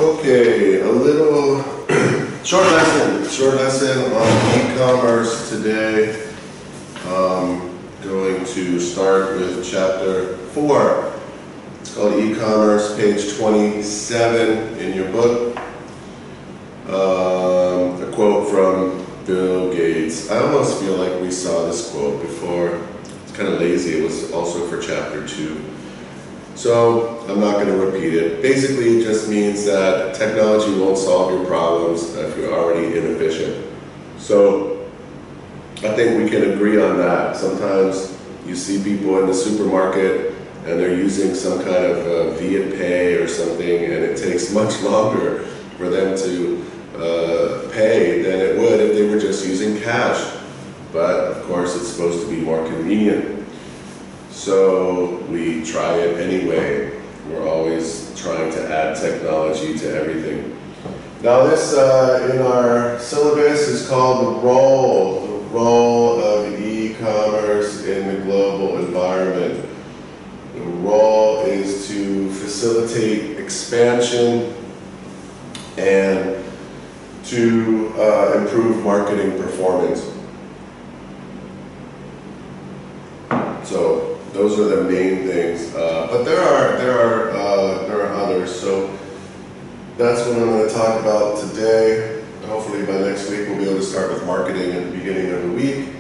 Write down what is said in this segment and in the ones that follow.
Okay, a little short lesson on e-commerce today. Going to start with chapter 4. It's called e-commerce, page 27 in your book. A quote from Bill Gates. I almost feel like we saw this quote before. It's kind of lazy. It was also for chapter 2. So I'm not going to repeat it. Basically, it just means that technology won't solve your problems if you're already inefficient. So I think we can agree on that. Sometimes you see people in the supermarket and they're using some kind of Viet Pay or something, and it takes much longer for them to pay than it would if they were just using cash. But of course, it's supposed to be more convenient. So we try it anyway. We're always trying to add technology to everything. Now this in our syllabus is called the role of e-commerce in the global environment. The role is to facilitate expansion and to improve marketing performance. So those are the main things, but there are others. So that's what I'm going to talk about today. Hopefully by next week we'll be able to start with marketing at the beginning of the week.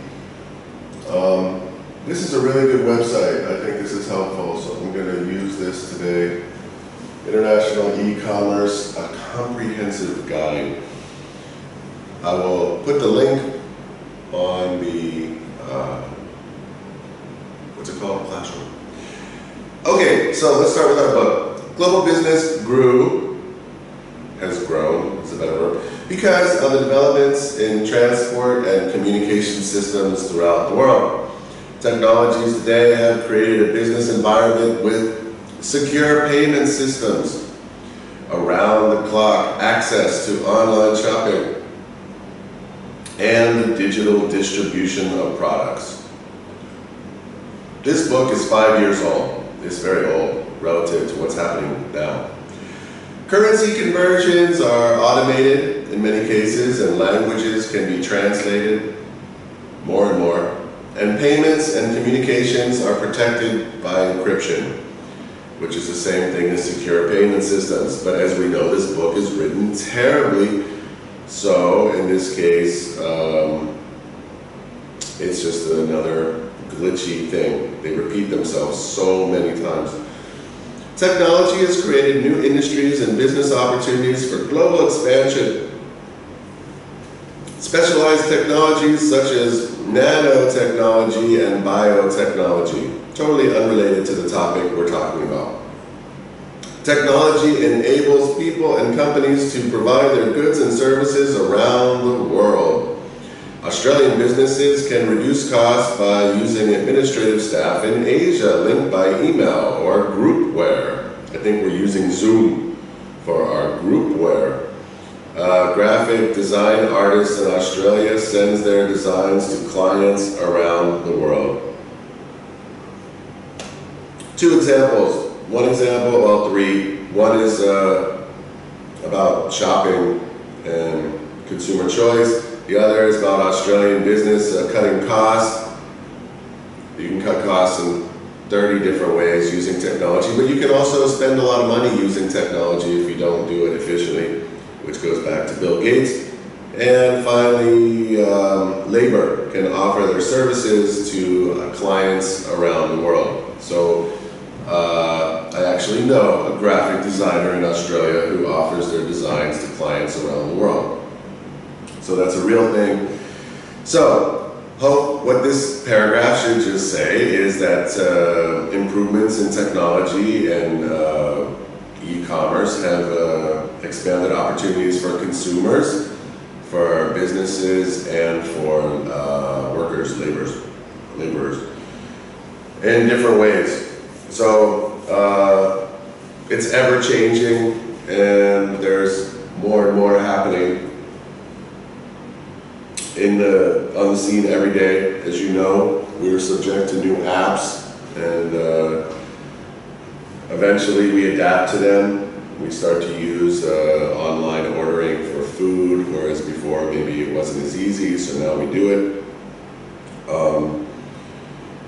This is a really good website. I think this is helpful, so I'm going to use this today. International E-Commerce, a comprehensive guide. I will put the link on the what's it called? Classroom. Okay, so let's start with our book. Global business has grown, is a better word, because of the developments in transport and communication systems throughout the world. Technologies today have created a business environment with secure payment systems, around-the-clock access to online shopping, and the digital distribution of products. This book is 5 years old. It's very old relative to what's happening now. Currency conversions are automated in many cases, and languages can be translated more and more. And payments and communications are protected by encryption, which is the same thing as secure payment systems. But as we know, this book is written terribly. So in this case, it's just another glitchy thing. They repeat themselves so many times. Technology has created new industries and business opportunities for global expansion. Specialized technologies such as nanotechnology and biotechnology, totally unrelated to the topic we're talking about. Technology enables people and companies to provide their goods and services around the world. Australian businesses can reduce costs by using administrative staff in Asia linked by email or groupware. I think we're using Zoom for our groupware. Graphic design artists in Australia sends their designs to clients around the world. 2 examples. One example, well 3. One is about shopping and consumer choice. The other is about Australian business cutting costs. You can cut costs in 30 different ways using technology, but you can also spend a lot of money using technology if you don't do it efficiently, which goes back to Bill Gates. And finally, labor can offer their services to clients around the world. So I actually know a graphic designer in Australia who offers their designs to clients around the world. So that's a real thing. So what this paragraph should just say is that improvements in technology and e-commerce have expanded opportunities for consumers, for businesses, and for workers, laborers, in different ways. So it's ever changing, and there's more and more happening on the scene every day. As you know, we're subject to new apps, and eventually we adapt to them. We start to use online ordering for food, whereas before maybe it wasn't as easy, so now we do it.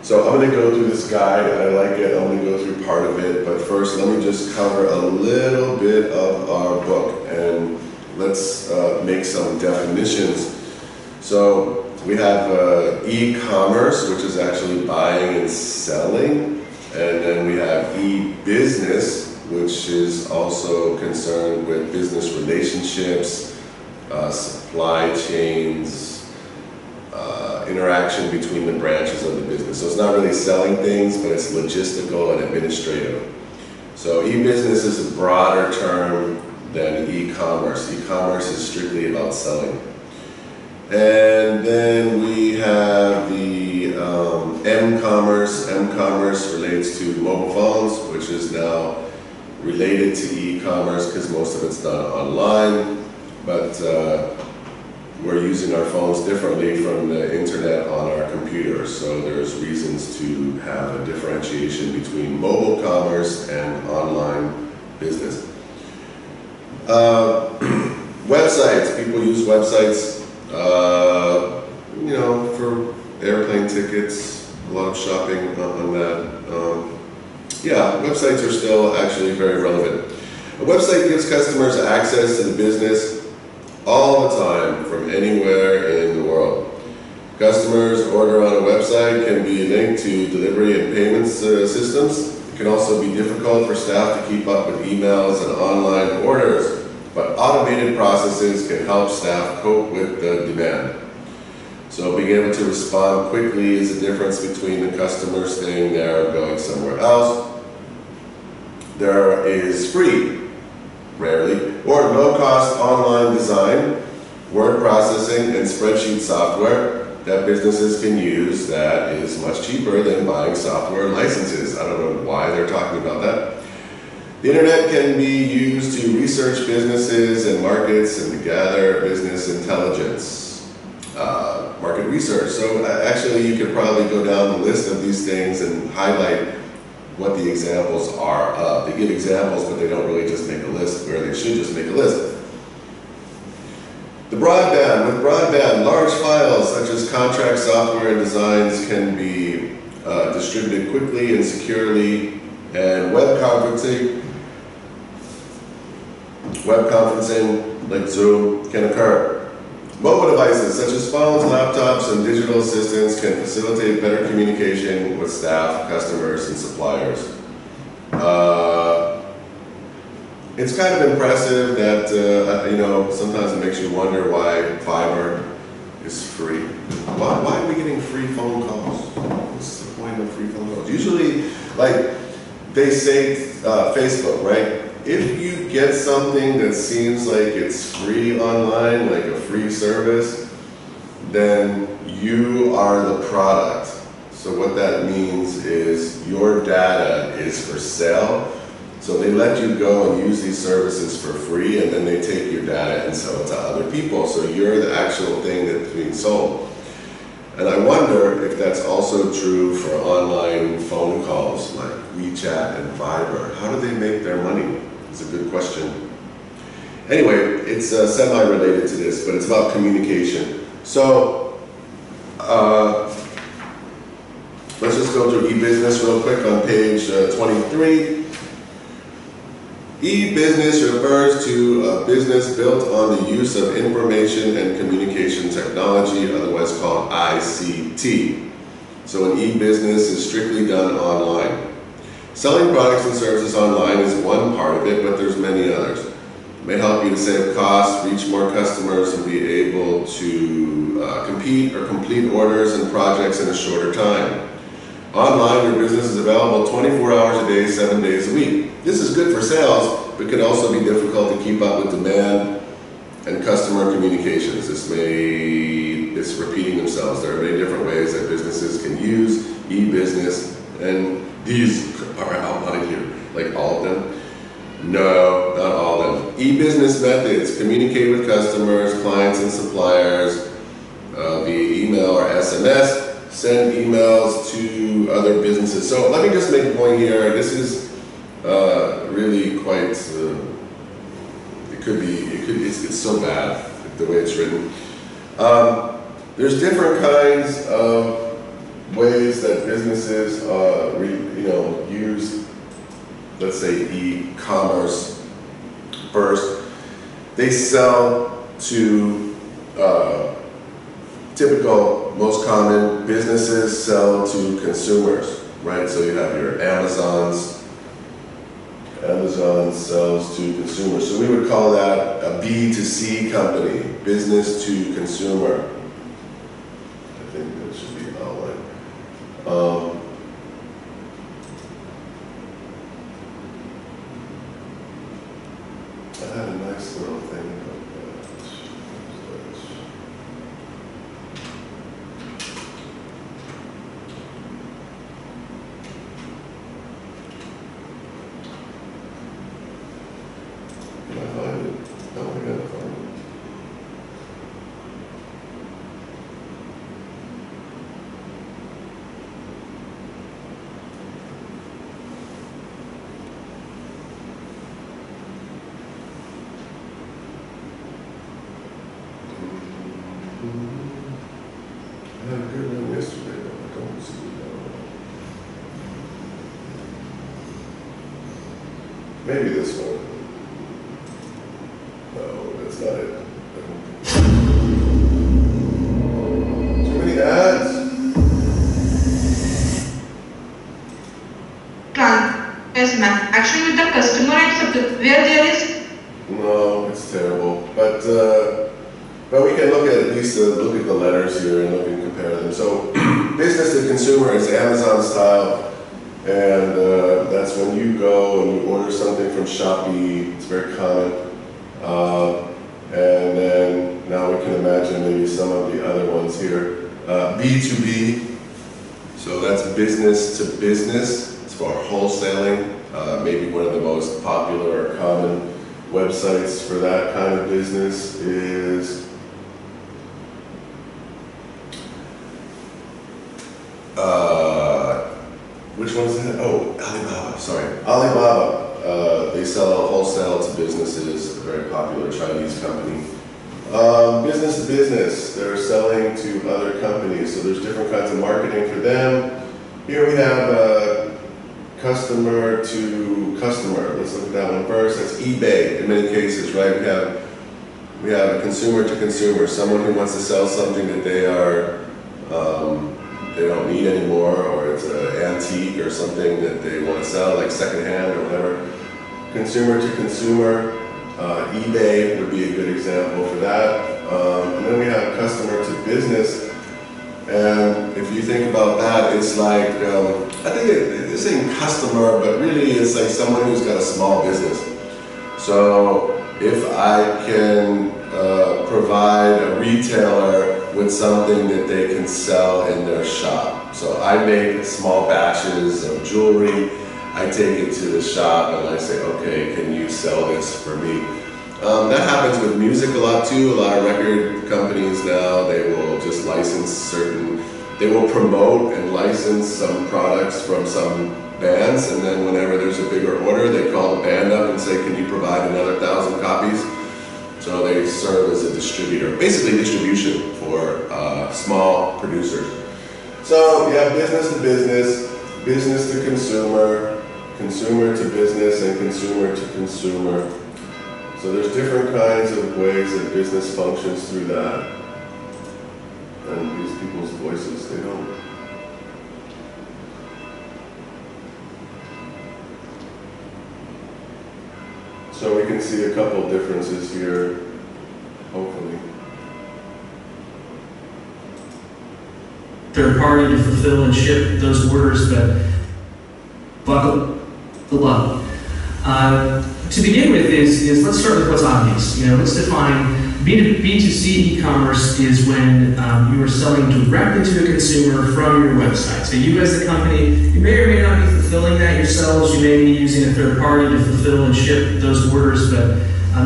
So I'm going to go through this guide. I like it. I'm going to go through part of it, but first let me just cover a little bit of our book, and let's make some definitions. So we have e-commerce, which is actually buying and selling, and then we have e-business, which is also concerned with business relationships, supply chains, interaction between the branches of the business. So it's not really selling things, but it's logistical and administrative. So e-business is a broader term than e-commerce. E-commerce is strictly about selling. And then we have the M-commerce. M-commerce relates to mobile phones, which is now related to e-commerce because most of it's done online, but we're using our phones differently from the internet on our computers, so there's reasons to have a differentiation between mobile commerce and online business. Websites, people use websites, you know, for airplane tickets, a lot of shopping on that. Yeah, websites are still actually very relevant. A website gives customers access to the business all the time from anywhere in the world. Customers order on a website can be linked to delivery and payments systems. It can also be difficult for staff to keep up with emails and online orders, but automated processes can help staff cope with the demand. So being able to respond quickly is the difference between the customer staying there or going somewhere else. There is free, rarely, or low-cost online design, word processing, and spreadsheet software that businesses can use that is much cheaper than buying software licenses. I don't know why they're talking about that. The internet can be used to research businesses and markets and to gather business intelligence. Market research. So actually you could probably go down the list of these things and highlight what the examples are of. They give examples, but they don't really just make a list where they should just make a list. The broadband. With broadband, large files such as contract software and designs can be distributed quickly and securely, and web conferencing like Zoom can occur. Mobile devices such as phones, laptops, and digital assistants can facilitate better communication with staff, customers, and suppliers. It's kind of impressive that, you know, sometimes it makes you wonder why fiber is free. Why are we getting free phone calls? What's the point of free phone calls? Usually, like, they say Facebook, right? If you get something that seems like it's free online, like a free service, then you are the product. So what that means is your data is for sale. So they let you go and use these services for free, and then they take your data and sell it to other people. So you're the actual thing that's being sold. And I wonder if that's also true for online phone calls like WeChat and Viber. How do they make their money? It's a good question. Anyway, it's semi-related to this, but it's about communication. So let's just go through e-business real quick on page 23. E-business refers to a business built on the use of information and communication technology, otherwise called ICT. So an e-business is strictly done online. Selling products and services online is one part of it, but there's many others. It may help you to save costs, reach more customers, and be able to compete or complete orders and projects in a shorter time. Online, your business is available 24 hours a day, 7 days a week. This is good for sales, but can also be difficult to keep up with demand and customer communications. It's repeating themselves. There are many different ways that businesses can use e-business, and these are outlined here. Like all of them? No, not all of them. E-business methods: communicate with customers, clients, and suppliers via email or SMS. Send emails to other businesses. So let me just make a point here. This is really quite it's so bad the way it's written. There's different kinds of ways that businesses, use, let's say, e-commerce. First, they sell to typical, most common businesses sell to consumers, right? So you have your Amazons. Amazon sells to consumers. So we would call that a B2C company, business to consumer. I think that should be outlined. I had a nice little thing about that. Can I find it? No, I gotta find it. I had a good one yesterday, but I don't see it now. Maybe this one. No, that's not it. Too many ads? Yes, ma'am. Actually, with the customer and where there is. No, it's terrible. But we can look at least look at the letters here and look and compare them. So, business to consumer is Amazon style, and that's when you go and you order something from Shopee. It's very common. And then now we can imagine maybe some of the other ones here. B2B, so that's business to business. It's for wholesaling. Maybe one of the most popular or common websites for that kind of business is which one is that? Oh, Alibaba, sorry. Alibaba. They sell wholesale to businesses, a very popular Chinese company. Business to business, they're selling to other companies, so there's different kinds of marketing for them. Here we have customer to customer. Let's look at that one first. That's eBay in many cases, right? We have a consumer to consumer, someone who wants to sell something that they don't need anymore, or it's an antique or something that they want to sell, like secondhand or whatever. Consumer to consumer, eBay would be a good example for that. And then we have customer to business. And if you think about that, it's like, I think it's saying customer, but really it's like someone who's got a small business. So if I can provide a retailer with something that they can sell in their shop. So I make small batches of jewelry, I take it to the shop and I say, okay, can you sell this for me? That happens with music a lot too. A lot of record companies now, they will just license they will promote and license some products from some bands, and then whenever there's a bigger order, they call the band up and say, can you provide another 1,000 copies? So they serve as a distributor, basically distribution for small producers. So yeah, business to business, business to consumer, consumer to business, and consumer to consumer. So there's different kinds of ways that business functions through that. And these people's voices, they don't. So we can see a couple differences here, hopefully. Third party to fulfill and ship those orders, but buckle up. To begin with is let's start with what's obvious. Let's define B2C e-commerce is when you are selling directly to a consumer from your website. So you as the company, you may or may not be fulfilling that yourselves. You may be using a third party to fulfill and ship those orders, but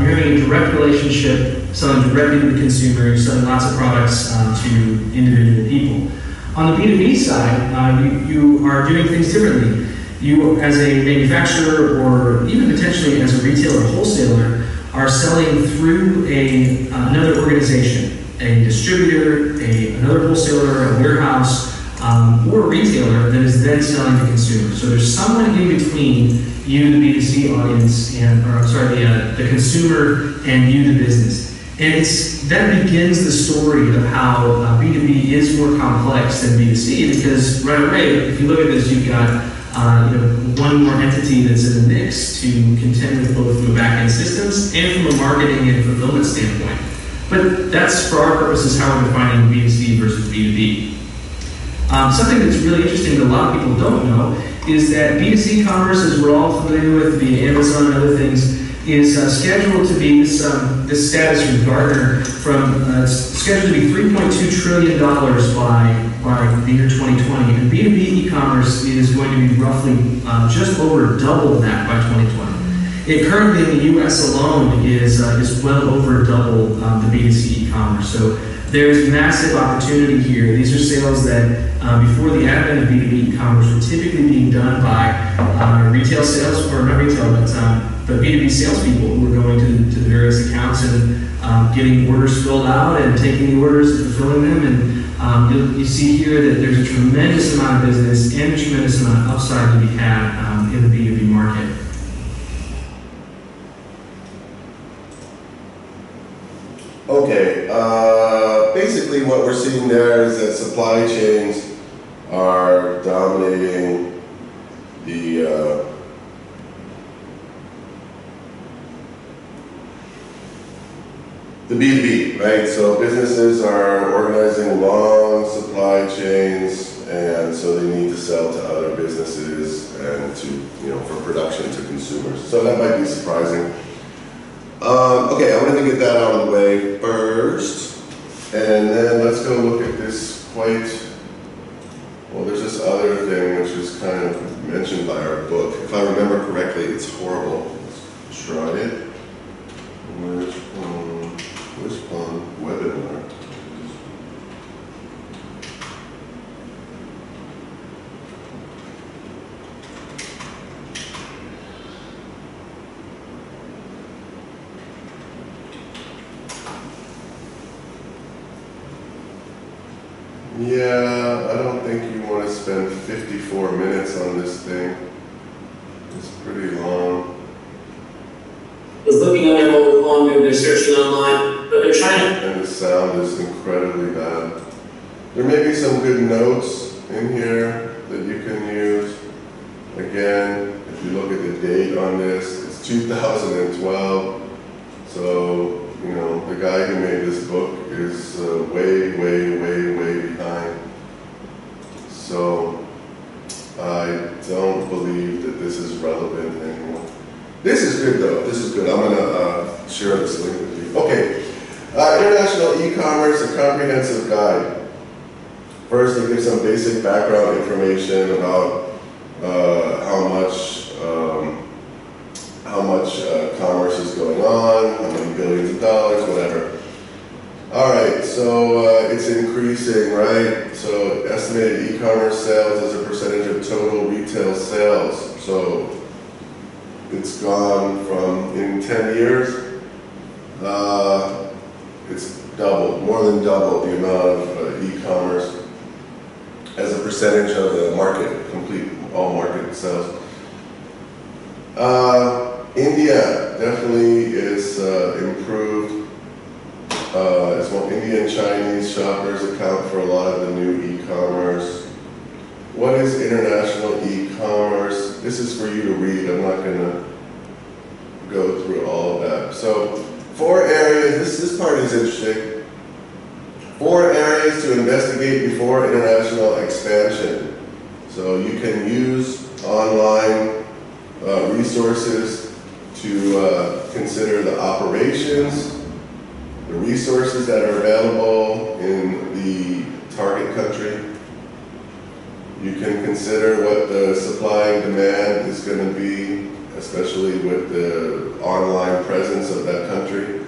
you're having a direct relationship, selling directly to the consumer. You're selling lots of products to individual people. On the B2B side, you are doing things differently. You, as a manufacturer or even potentially as a retailer or wholesaler, are selling through another organization, a distributor, another wholesaler, a warehouse, or a retailer that is then selling to consumers. So there's someone in between you, the B2C audience, the consumer, and you, the business. And that begins the story of how B2B is more complex than B2C, because right away, if you look at this, you've got one more entity that's in the mix to contend with both from a back-end systems and from a marketing and fulfillment standpoint. But that's, for our purposes, how we're defining B2C versus B2B. Something that's really interesting that a lot of people don't know is that B2C commerce, as we're all familiar with via Amazon and other things, is scheduled to be this status from Gartner scheduled to be $3.2 trillion by the year 2020, and B2B e-commerce is going to be roughly just over double that by 2020. It currently in the U.S. alone is well over double the B2C e-commerce. So there's massive opportunity here. These are sales that before the advent of B2B e-commerce were typically being done by retail sales, or not retail, but B2B salespeople who were going to the various accounts and getting orders filled out and taking the orders and fulfilling them. And you see here that there's a tremendous amount of business and a tremendous amount of upside to be had in the B2B market. Okay, basically what we're seeing there is that supply chains are dominating the B2B, right? So businesses are organizing long supply chains, and so they need to sell to other businesses and for production to consumers. So that might be surprising. Okay, I wanted to get that out of the way first, and then let's go look at this there's this other thing which is kind of mentioned by our book. If I remember correctly, it's horrible. Let's try it. Which one? Webinar. Yeah, I don't think you want to spend 54 minutes on this thing. It's pretty long. Was looking at their mobile phone, maybe they're searching online, but they're trying to. And the sound is incredibly bad. There may be some good notes in here that you can use. Again, if you look at the date on this, it's 2012. So, the guy who made this book is way behind. So, I don't believe that this is relevant anymore. This is good though, this is good. I'm gonna share this link with you. Okay, International E-Commerce, a comprehensive guide. First, they give some basic background information about how much commerce is going on, how many billions of dollars, whatever. All right, so it's increasing, right? So estimated e-commerce sales as a percentage of total retail sales. So it's gone from, in 10 years, it's doubled, more than doubled the amount of e-commerce as a percentage of the market, all market sales. India definitely is improved. As well, Indian Chinese shoppers account for a lot of the new e-commerce. What is international e-commerce? This is for you to read. I'm not going to go through all of that. So 4 areas, this part is interesting. 4 areas to investigate before international expansion. So you can use online resources to consider the operations, the resources that are available in the target country. You can consider what the supply and demand is going to be, especially with the online presence of that country.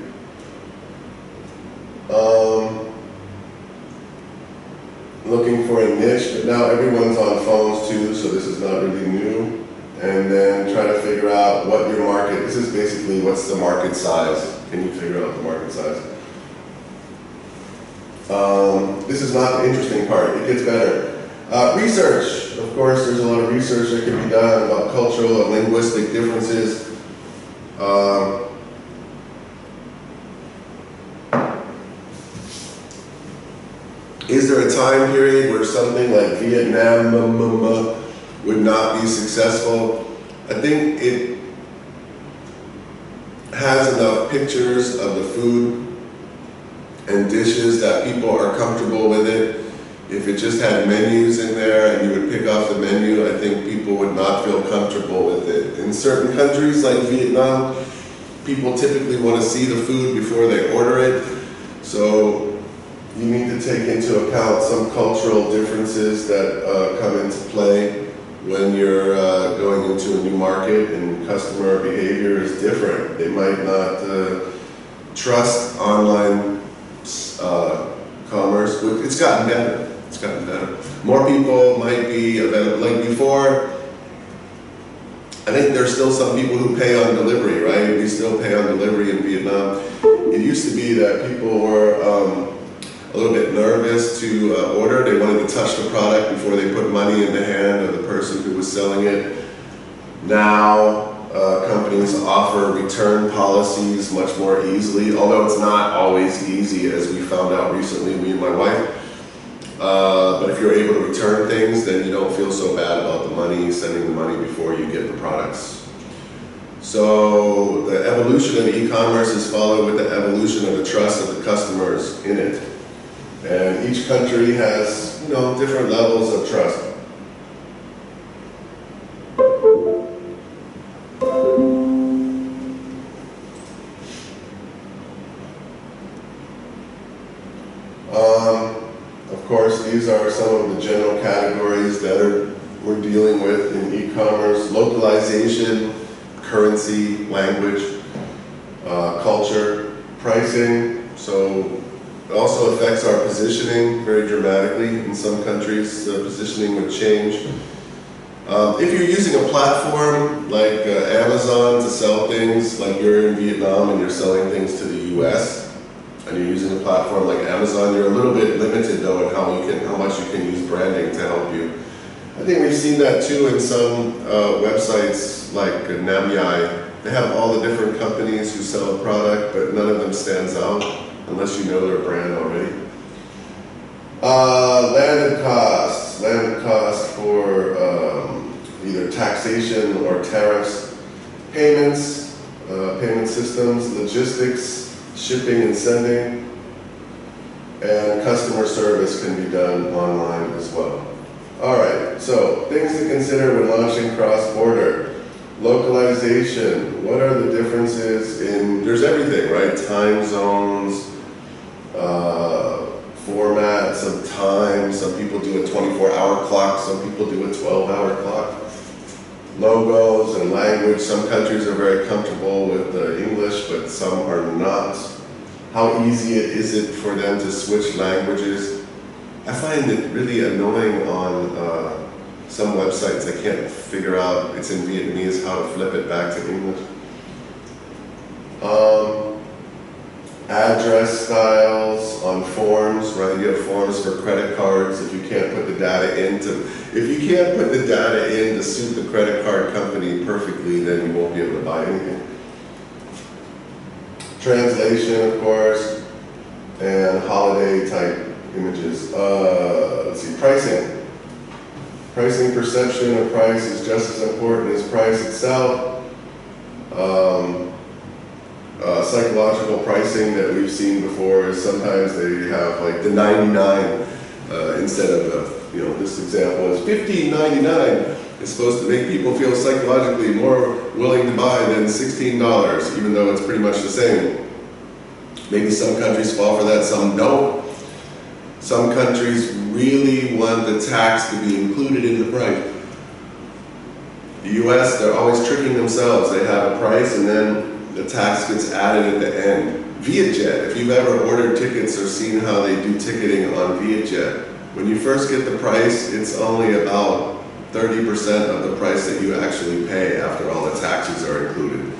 Looking for a niche, but now everyone's on phones too, so this is not really new. and then try to figure out what your market, this is basically what's the market size. Can you figure out the market size? This is not the interesting part, it gets better. Research, of course, there's a lot of research that can be done about cultural and linguistic differences. Is there a time period where something like Vietnam would not be successful? I think it has enough pictures of the food and dishes that people are comfortable with it. If it just had menus in there and you would pick off the menu, I think people would not feel comfortable with it. In certain countries like Vietnam, people typically want to see the food before they order it. So you need to take into account some cultural differences that come into play when you're going into a new market and customer behavior is different. They might not trust online commerce, but it's gotten better. It's gotten better. More people might be available. Like before, I think there's still some people who pay on delivery, right? We still pay on delivery in Vietnam. It used to be that people were a little bit nervous to order. They wanted to touch the product before they put money in the hand of the person who was selling it. Now, companies offer return policies much more easily, although it's not always easy, as we found out recently, me and my wife. But if you're able to return things, then you don't feel so bad about the money, sending the money before you get the products. So the evolution of e-commerce is followed with the evolution of the trust of the customers in it. And each country has, different levels of trust. Of course, these are some of the general categories that we're dealing with in e-commerce: localization, currency, language, culture, pricing. So it also affects our positioning very dramatically. In some countries, the positioning would change. If you're using a platform like Amazon to sell things, like you're in Vietnam and you're selling things to the US, and you're using a platform like Amazon, you're a little bit limited though in how much you can use branding to help you. I think we've seen that too in some websites like Namyai. They have all the different companies who sell a product, but none of them stands out unless you know their brand already. Landed costs. Landed cost for either taxation or tariffs. Payments, payment systems, logistics, shipping and sending, and customer service can be done online as well. All right, so things to consider when launching cross-border. Localization, what are the differences in, there's everything, right? Time zones, formats of time. Some people do a 24-hour clock, some people do a 12-hour clock. Logos and language, some countries are very comfortable with English, but some are not. How easy is it for them to switch languages? I find it really annoying on some websites. I can't figure out, it's in Vietnamese, how to flip it back to English. Address styles on forms, right? You have forms for credit cards. If you can't put the data in to suit the credit card company perfectly, then you won't be able to buy anything. Translation, of course, and holiday type images. Let's see, pricing. Pricing perception of price is just as important as price itself. Psychological pricing that we've seen before is sometimes they have like the 99 instead of this example is $15.99. It's supposed to make people feel psychologically more willing to buy than $16, even though it's pretty much the same. Maybe some countries fall for that, some don't. Some countries really want the tax to be included in the price. The US, they're always tricking themselves. They have a price and then the tax gets added at the end. Vietjet, if you've ever ordered tickets or seen how they do ticketing on Vietjet, when you first get the price, it's only about 30% of the price that you actually pay after all the taxes are included.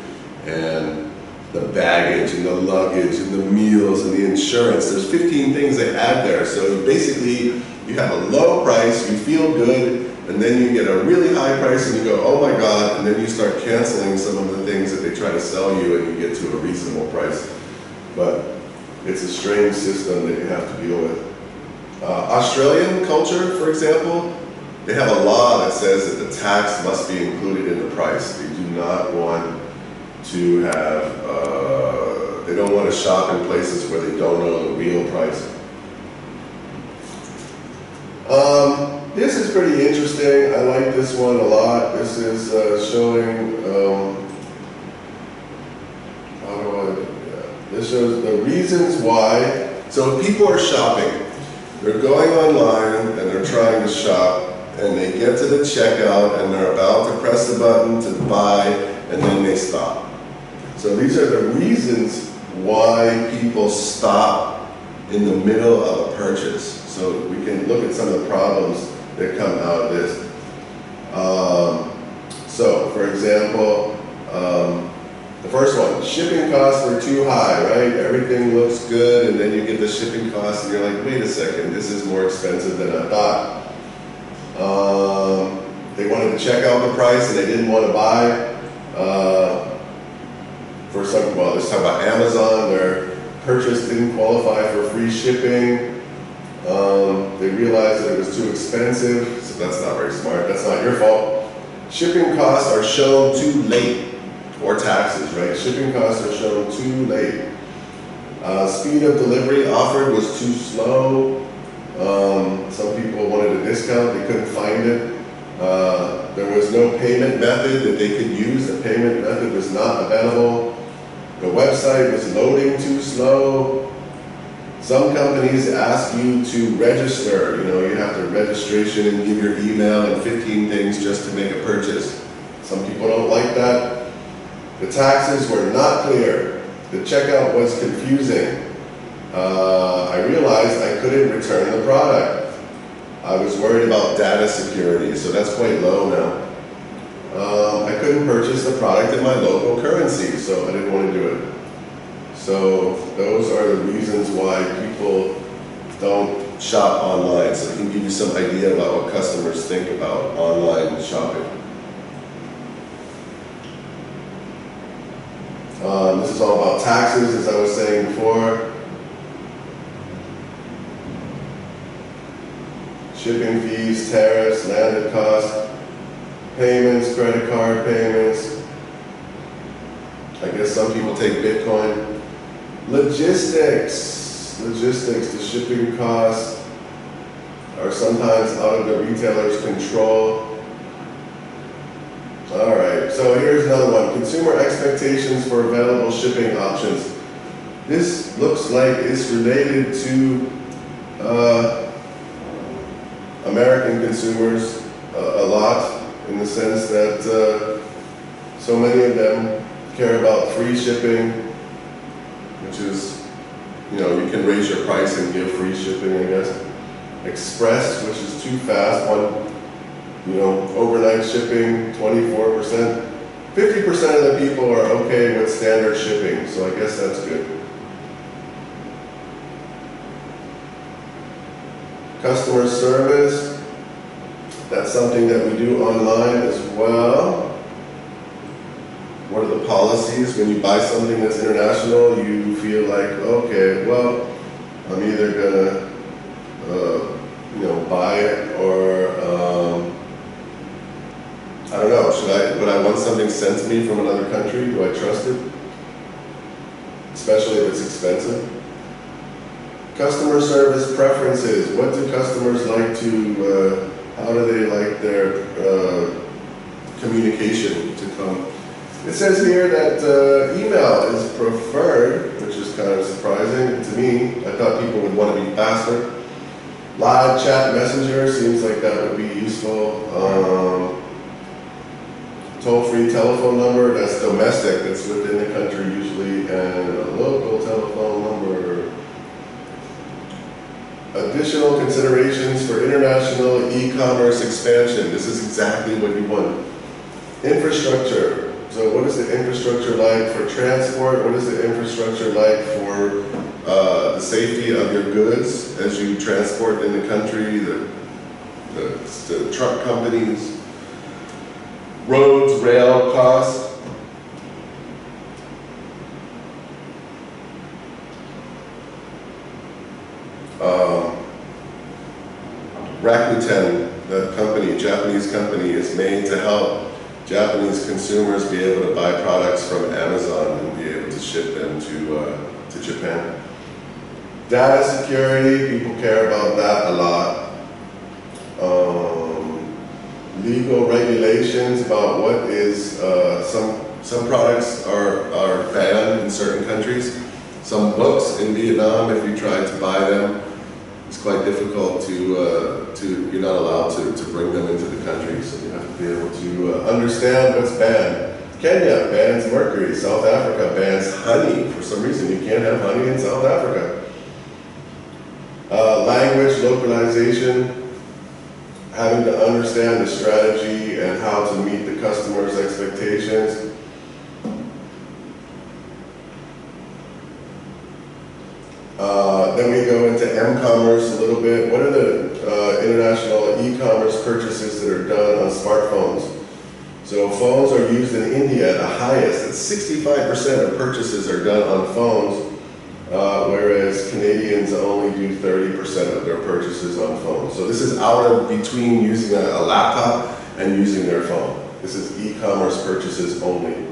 And the baggage and the luggage and the meals and the insurance, there's 15 things they add there. So basically, you have a low price, you feel good, and then you get a really high price and you go, oh my God, and then you start canceling some of the things that they try to sell you and you get to a reasonable price. But it's a strange system that you have to deal with. Australian culture, for example, they have a law that says that the tax must be included in the price. They do not want to have, they don't want to shop in places where they don't know the real price. This is pretty interesting. I like this one a lot. This is showing, this shows the reasons why. So if people are shopping, they're going online and they're trying to shop, and they get to the checkout and they're about to press the button to buy, and then they stop. So these are the reasons why people stop in the middle of a purchase. So we can look at some of the problems that come out of this. So for example, the first one, shipping costs were too high, right? Everything looks good, and then you get the shipping costs and you're like, wait a second, this is more expensive than I thought. They wanted to check out the price and they didn't want to buy. For some, well, let's talk about Amazon. Their purchase didn't qualify for free shipping. They realized that it was too expensive, so that's not very smart. That's not your fault. Shipping costs are shown too late, or taxes, right? Shipping costs are shown too late. Speed of delivery offered was too slow. Some people wanted a discount, they couldn't find it. There was no payment method that they could use. The payment method was not available. The website was loading too slow. Some companies ask you to register. You know, you have to registration and give your email and 15 things just to make a purchase. Some people don't like that. The taxes were not clear. The checkout was confusing. I realized I couldn't return the product. I was worried about data security, so that's quite low now. I couldn't purchase the product in my local currency, so I didn't want to do it. So those are the reasons why people don't shop online. So I can give you some idea about what customers think about online shopping. This is all about taxes, as I was saying before. Shipping fees, tariffs, landed costs, payments, credit card payments. I guess some people take Bitcoin. Logistics, the shipping costs are sometimes out of the retailer's control. All right, so here's another one. Consumer expectations for available shipping options. This looks like it's related to American consumers a lot, in the sense that so many of them care about free shipping, which is, you know, you can raise your price and give free shipping, I guess. Express, which is too fast. You know, overnight shipping, 24%. 50% of the people are okay with standard shipping, so I guess that's good. Customer service, that's something that we do online as well. What are the policies? When you buy something that's international, you feel like, okay, well, I'm either gonna, you know, buy it, or I don't know, would I want something sent to me from another country? Do I trust it? Especially if it's expensive. Customer service preferences. What do customers like to, how do they like their communication to come? It says here that email is preferred, which is kind of surprising to me. I thought people would want to be faster. Live chat messenger seems like that would be useful. Toll-free telephone number, that's domestic, that's within the country usually, and a local telephone number. Additional considerations for international e-commerce expansion. This is exactly what you want. Infrastructure. So what is the infrastructure like for transport? What is the infrastructure like for the safety of your goods as you transport in the country, the truck companies, roads, rail costs? Rakuten, the company, Japanese company, is made to help Japanese consumers be able to buy products from Amazon and be able to ship them to Japan. Data security, people care about that a lot. Legal regulations about what is, some products are banned in certain countries. Some books in Vietnam, if you try to buy them, it's quite difficult you're not allowed to bring them into the country, so you have to be able to understand what's banned. Kenya bans mercury, South Africa bans honey. For some reason, you can't have honey in South Africa. Language localization, having to understand the strategy and how to meet the customer's expectations. Then we go into m-commerce a little bit. What are the international e-commerce purchases that are done on smartphones? So phones are used in India at the highest. 65% of purchases are done on phones, whereas Canadians only do 30% of their purchases on phones. So this is out of between using a laptop and using their phone. This is e-commerce purchases only.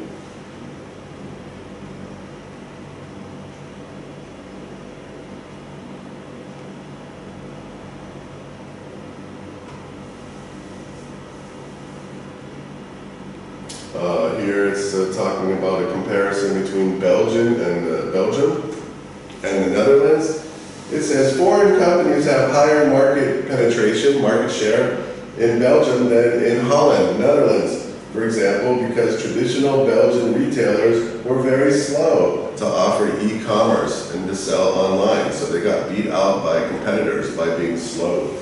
Here it's talking about a comparison between Belgium and the Netherlands. It says foreign companies have higher market penetration, market share in Belgium than in Holland, Netherlands, for example, because traditional Belgian retailers were very slow to offer e-commerce and to sell online. So they got beat out by competitors by being slow.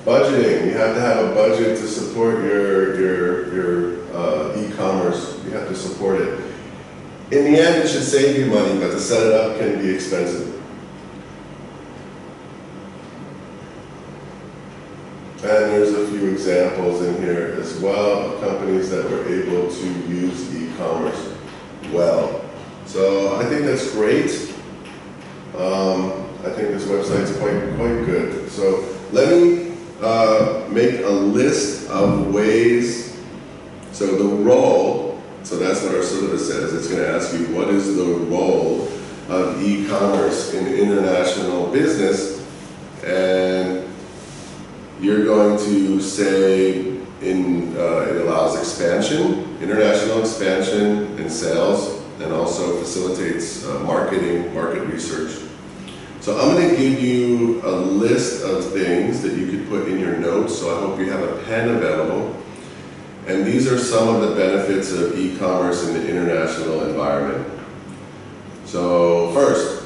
Budgeting, you have to have a budget to support your e-commerce. You have to support it. In the end, it should save you money, but to set it up can be expensive. And there's a few examples in here as well of companies that were able to use e-commerce well. So I think that's great. I think this website's quite good. So let me make a list of ways. So the role, so that's what our syllabus says. It's going to ask you what is the role of e-commerce in international business, and you're going to say it allows expansion, international expansion and sales, and also facilitates marketing, market research. So I'm going to give you a list of things that you could put in your notes, so I hope you have a pen available. And these are some of the benefits of e-commerce in the international environment. So first,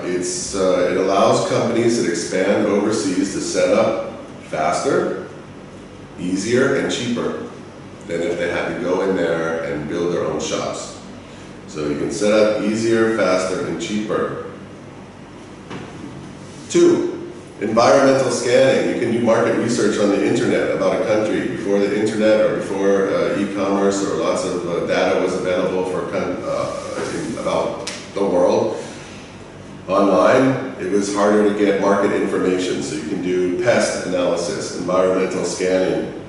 it allows companies that expand overseas to set up faster, easier, and cheaper than if they had to go in there and build their own shops. So you can set up easier, faster, and cheaper. 2, environmental scanning. You can do market research on the internet about a country. Before the internet or before e-commerce or lots of data was available for about the world online, it was harder to get market information. So you can do pest analysis, environmental scanning.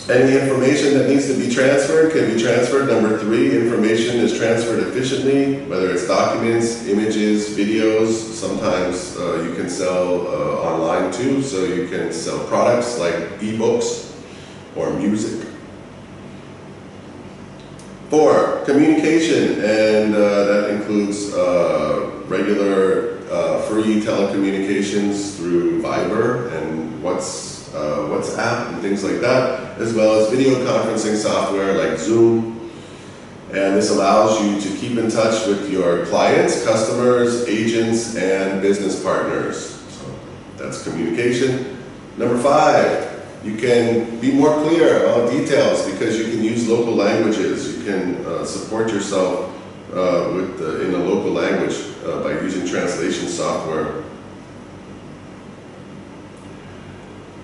Any information that needs to be transferred can be transferred. Number 3, information is transferred efficiently, whether it's documents, images, videos. Sometimes you can sell online too, so you can sell products like ebooks or music. 4, communication, and that includes regular free telecommunications through Viber and WhatsApp and things like that, as well as video conferencing software like Zoom And this allows you to keep in touch with your clients, customers, agents, and business partners. So that's communication. Number 5, you can be more clear on details because you can use local languages. You can support yourself in a local language by using translation software.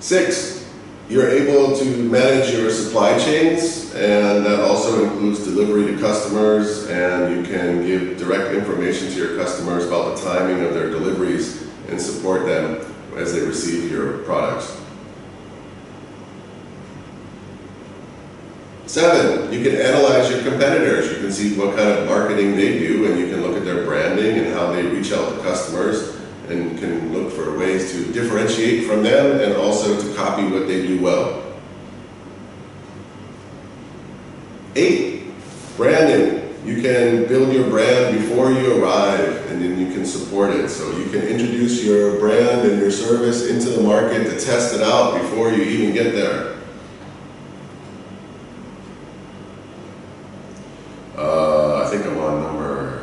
6, you're able to manage your supply chains, and that also includes delivery to customers, and you can give direct information to your customers about the timing of their deliveries and support them as they receive your products. 7, you can analyze your competitors. You can see what kind of marketing they do, and you can look at their branding and how they reach out to customers, and can look for ways to differentiate from them and also to copy what they do well. 8, branding. You can build your brand before you arrive, and then you can support it. So you can introduce your brand and your service into the market to test it out before you even get there. I think I'm on number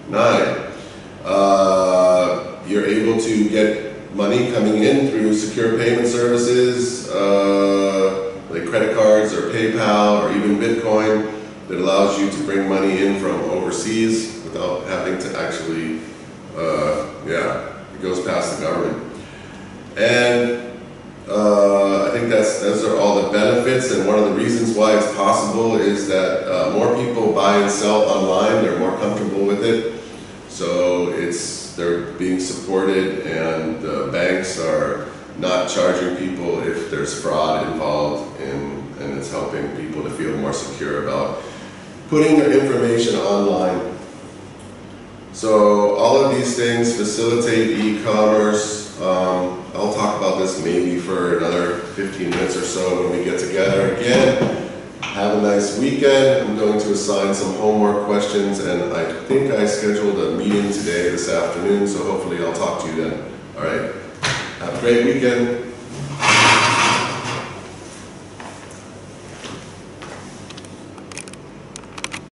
9. You're able to get money coming in through secure payment services like credit cards or PayPal or even Bitcoin that allows you to bring money in from overseas without having to actually, it goes past the government. And I think those are all the benefits, and one of the reasons why it's possible is that more people buy and sell online. They're more comfortable with it. So they're being supported, and banks are not charging people if there's fraud involved, and it's helping people to feel more secure about putting their information online. So all of these things facilitate e-commerce. I'll talk about this maybe for another 15 minutes or so when we get together again. Have a nice weekend. I'm going to assign some homework questions, and I think I scheduled a meeting today this afternoon, so hopefully I'll talk to you then. All right? Have a great weekend.